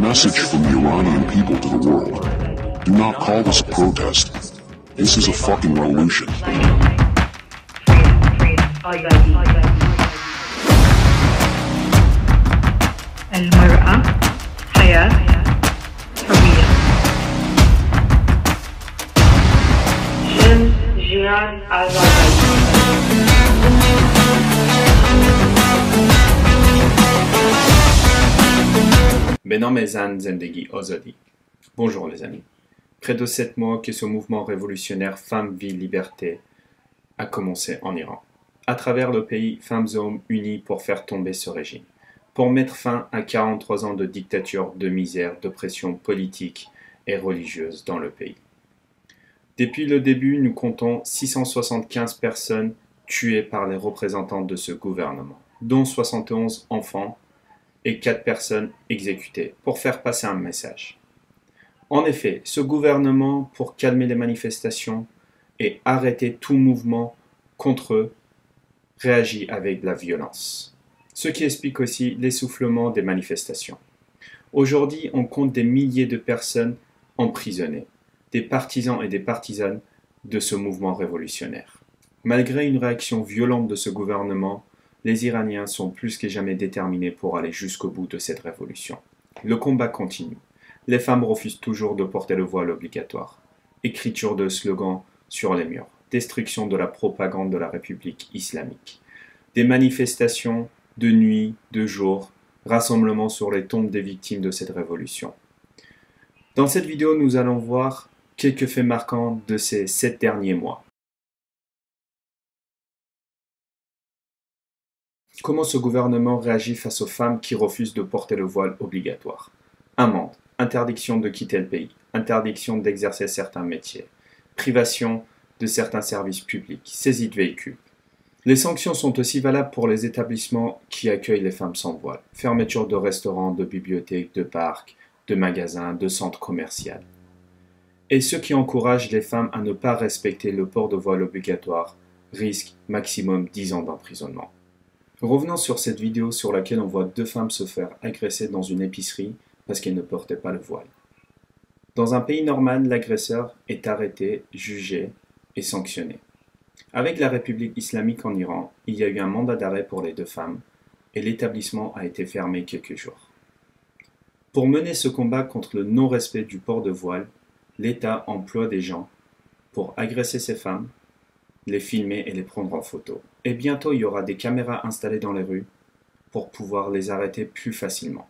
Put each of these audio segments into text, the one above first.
Message from the Iranian people to the world. Do not call this a protest. This is a fucking revolution. المرأة حياة حرية جن جيان به زن زندگی آزادی. Bonjour les amis. Près de 7 mois que ce mouvement révolutionnaire Femmes, Vie, Liberté a commencé en Iran. À travers le pays, femmes et hommes unis pour faire tomber ce régime. Pour mettre fin à 43 ans de dictature, de misère, d'oppression politique et religieuse dans le pays. Depuis le début, nous comptons 675 personnes tuées par les représentants de ce gouvernement, dont 71 enfants et 4 personnes exécutées pour faire passer un message. En effet, ce gouvernement, pour calmer les manifestations et arrêter tout mouvement contre eux, réagit avec la violence. Ce qui explique aussi l'essoufflement des manifestations. Aujourd'hui, on compte des milliers de personnes emprisonnées, des partisans et des partisanes de ce mouvement révolutionnaire. Malgré une réaction violente de ce gouvernement, les Iraniens sont plus que jamais déterminés pour aller jusqu'au bout de cette révolution. Le combat continue. Les femmes refusent toujours de porter le voile obligatoire. Écriture de slogans sur les murs. Destruction de la propagande de la République islamique. Des manifestations de nuit, de jour, rassemblements sur les tombes des victimes de cette révolution. Dans cette vidéo, nous allons voir quelques faits marquants de ces 7 derniers mois. Comment ce gouvernement réagit face aux femmes qui refusent de porter le voile obligatoire? Amende, interdiction de quitter le pays, interdiction d'exercer certains métiers, privation de certains services publics, saisie de véhicules. Les sanctions sont aussi valables pour les établissements qui accueillent les femmes sans voile. Fermeture de restaurants, de bibliothèques, de parcs, de magasins, de centres commerciaux. Et ceux qui encouragent les femmes à ne pas respecter le port de voile obligatoire risquent maximum 10 ans d'emprisonnement. Revenons sur cette vidéo sur laquelle on voit 2 femmes se faire agresser dans une épicerie parce qu'elles ne portaient pas le voile. Dans un pays normal, l'agresseur est arrêté, jugé et sanctionné. Avec la République islamique en Iran, il y a eu un mandat d'arrêt pour les 2 femmes et l'établissement a été fermé quelques jours. Pour mener ce combat contre le non-respect du port de voile, l'État emploie des gens pour agresser ces femmes, les filmer et les prendre en photo. Et bientôt, il y aura des caméras installées dans les rues pour pouvoir les arrêter plus facilement.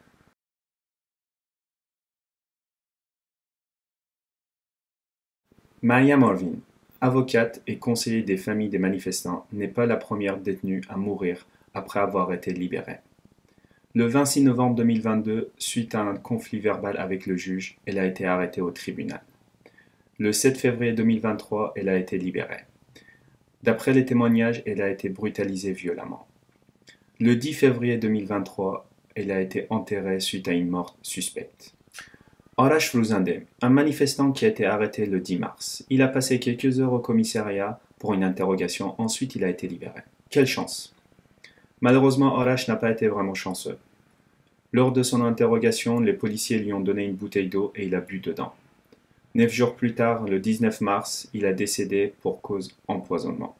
Maya Morvin, avocate et conseiller des familles des manifestants, n'est pas la première détenue à mourir après avoir été libérée. Le 26 novembre 2022, suite à un conflit verbal avec le juge, elle a été arrêtée au tribunal. Le 7 février 2023, elle a été libérée. D'après les témoignages, elle a été brutalisée violemment. Le 10 février 2023, elle a été enterrée suite à une mort suspecte. Arash Fruzandeh, un manifestant qui a été arrêté le 10 mars. Il a passé quelques heures au commissariat pour une interrogation, ensuite il a été libéré. Quelle chance! Malheureusement, Arash n'a pas été vraiment chanceux. Lors de son interrogation, les policiers lui ont donné une bouteille d'eau et il a bu dedans. 9 jours plus tard, le 19 mars, il a décédé pour cause empoisonnement.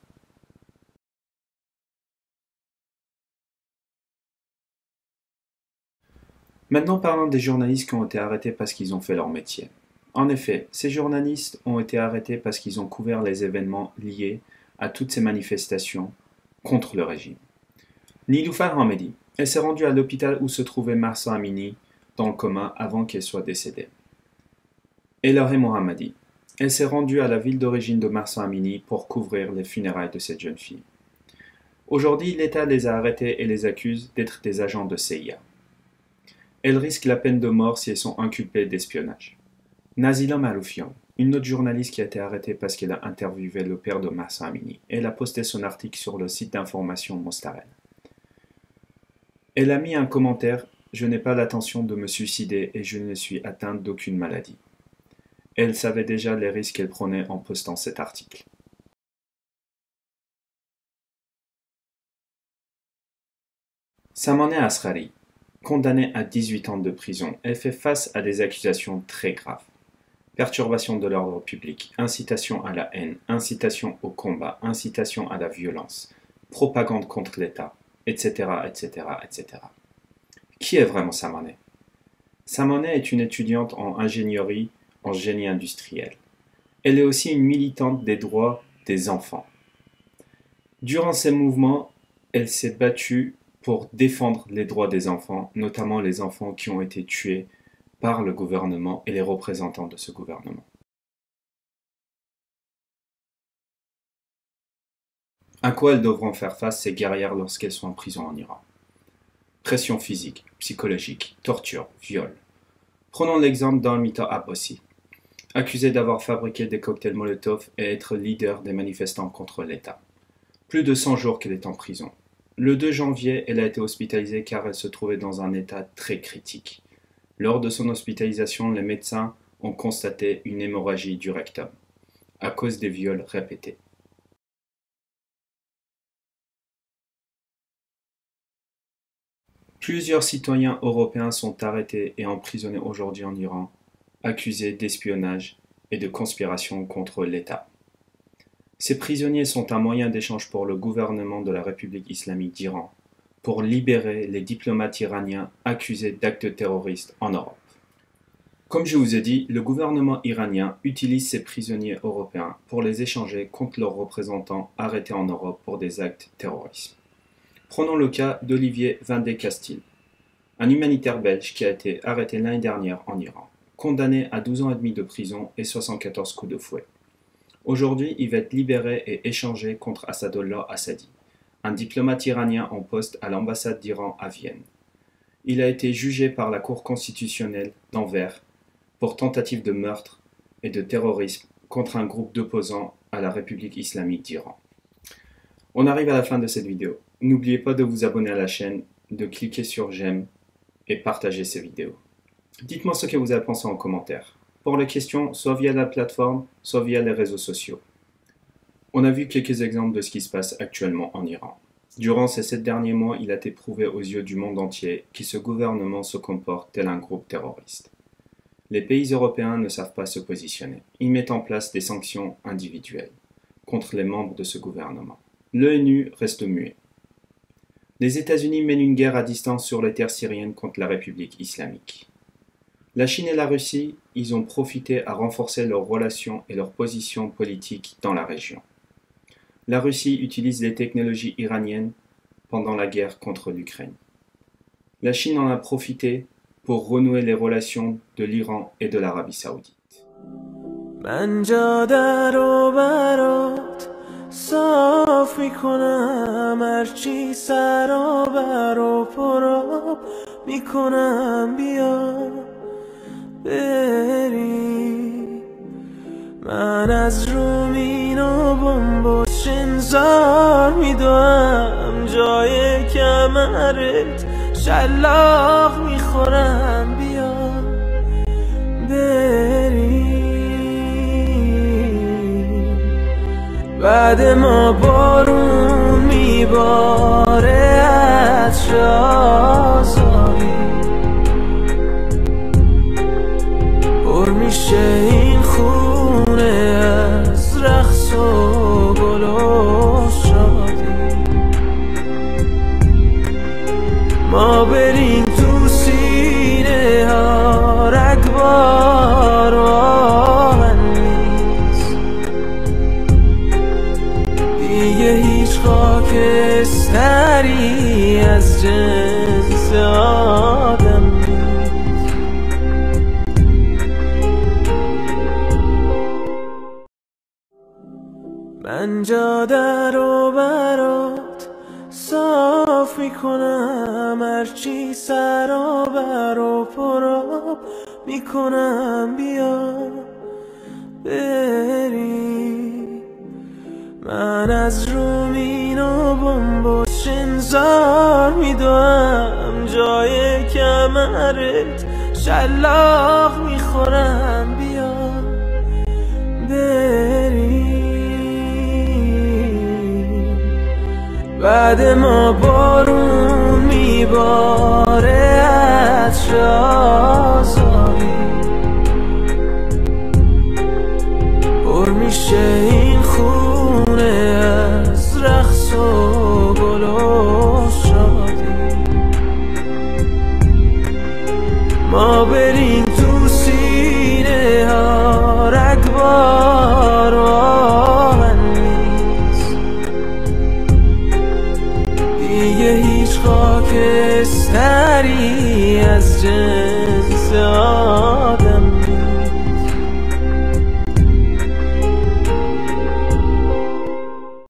Maintenant, parlons des journalistes qui ont été arrêtés parce qu'ils ont fait leur métier. En effet, ces journalistes ont été arrêtés parce qu'ils ont couvert les événements liés à toutes ces manifestations contre le régime. Niloufar Hamedi, elle s'est rendue à l'hôpital où se trouvait Mahsa Amini dans le coma avant qu'elle soit décédée. Eloré Mohammadi, elle s'est rendue à la ville d'origine de Mahsa Amini pour couvrir les funérailles de cette jeune fille. Aujourd'hui, l'État les a arrêtés et les accuse d'être des agents de CIA. Elles risquent la peine de mort si elles sont inculpées d'espionnage. Nazila Maroufian, une autre journaliste qui a été arrêtée parce qu'elle a interviewé le père de Mahsa Amini. Elle a posté son article sur le site d'information Mostarel. Elle a mis un commentaire « Je n'ai pas l'intention de me suicider et je ne suis atteinte d'aucune maladie ». Elle savait déjà les risques qu'elle prenait en postant cet article. Samaneh Asghari, condamnée à 18 ans de prison. Elle fait face à des accusations très graves. Perturbation de l'ordre public, incitation à la haine, incitation au combat, incitation à la violence, propagande contre l'État, etc., etc., etc. Qui est vraiment Samaneh? Samaneh est une étudiante en ingénierie en génie industriel. Elle est aussi une militante des droits des enfants. Durant ces mouvements, elle s'est battue pour défendre les droits des enfants, notamment les enfants qui ont été tués par le gouvernement et les représentants de ce gouvernement. À quoi elles devront faire face ces guerrières lorsqu'elles sont en prison en Iran? Pression physique, psychologique, torture, viol. Prenons l'exemple d'Almita Abbasi, accusée d'avoir fabriqué des cocktails Molotov et être leader des manifestants contre l'État. Plus de 100 jours qu'elle est en prison. Le 2 janvier, elle a été hospitalisée car elle se trouvait dans un état très critique. Lors de son hospitalisation, les médecins ont constaté une hémorragie du rectum, à cause des viols répétés. Plusieurs citoyens européens sont arrêtés et emprisonnés aujourd'hui en Iran, accusés d'espionnage et de conspiration contre l'État. Ces prisonniers sont un moyen d'échange pour le gouvernement de la République islamique d'Iran, pour libérer les diplomates iraniens accusés d'actes terroristes en Europe. Comme je vous ai dit, le gouvernement iranien utilise ces prisonniers européens pour les échanger contre leurs représentants arrêtés en Europe pour des actes terroristes. Prenons le cas d'Olivier Vendée-Castille, un humanitaire belge qui a été arrêté l'année dernière en Iran, condamné à 12 ans et demi de prison et 74 coups de fouet. Aujourd'hui, il va être libéré et échangé contre Assadollah Assadi, un diplomate iranien en poste à l'ambassade d'Iran à Vienne. Il a été jugé par la Cour constitutionnelle d'Anvers pour tentative de meurtre et de terrorisme contre un groupe d'opposants à la République islamique d'Iran. On arrive à la fin de cette vidéo. N'oubliez pas de vous abonner à la chaîne, de cliquer sur j'aime et partager ces vidéos. Dites-moi ce que vous avez pensé en commentaire. Pour les questions, soit via la plateforme, soit via les réseaux sociaux. On a vu quelques exemples de ce qui se passe actuellement en Iran. Durant ces 7 derniers mois, il a été prouvé aux yeux du monde entier que ce gouvernement se comporte tel un groupe terroriste. Les pays européens ne savent pas se positionner. Ils mettent en place des sanctions individuelles contre les membres de ce gouvernement. L'ONU reste muet. Les États-Unis mènent une guerre à distance sur les terres syriennes contre la République islamique. La Chine et la Russie, ils ont profité à renforcer leurs relations et leur position politique dans la région. La Russie utilise les technologies iraniennes pendant la guerre contre l'Ukraine. La Chine en a profité pour renouer les relations de l'Iran et de l'Arabie Saoudite. صاف میکنم هرچی سرابر و پراب میکنم بیا بری من از رومین و بمب شنزار میدوم جای کمرت شلاق میخورم بیا بری بعد ما بارون میباره از شازاری پر میشه این خونه از رقص و گل و شادی ما بریم تو سینه ها رگبار و آهن نیست دیگه هیچ خاکستری از جنس آدم نیست من جاده رو برات صاف میکنم هرچی سرابر و پراب میکنم بیا بری من از رومین و بمب و شنزار میدوم جای کمرت شلاق میخورم بیا بری بعد ما بارون میباره از آزادی، پر میشه این خونه از رقص و گل و شادی. ما بریم تو سینه ها رگبار و آهن نیست، دیگه هیچ خاکستری از جن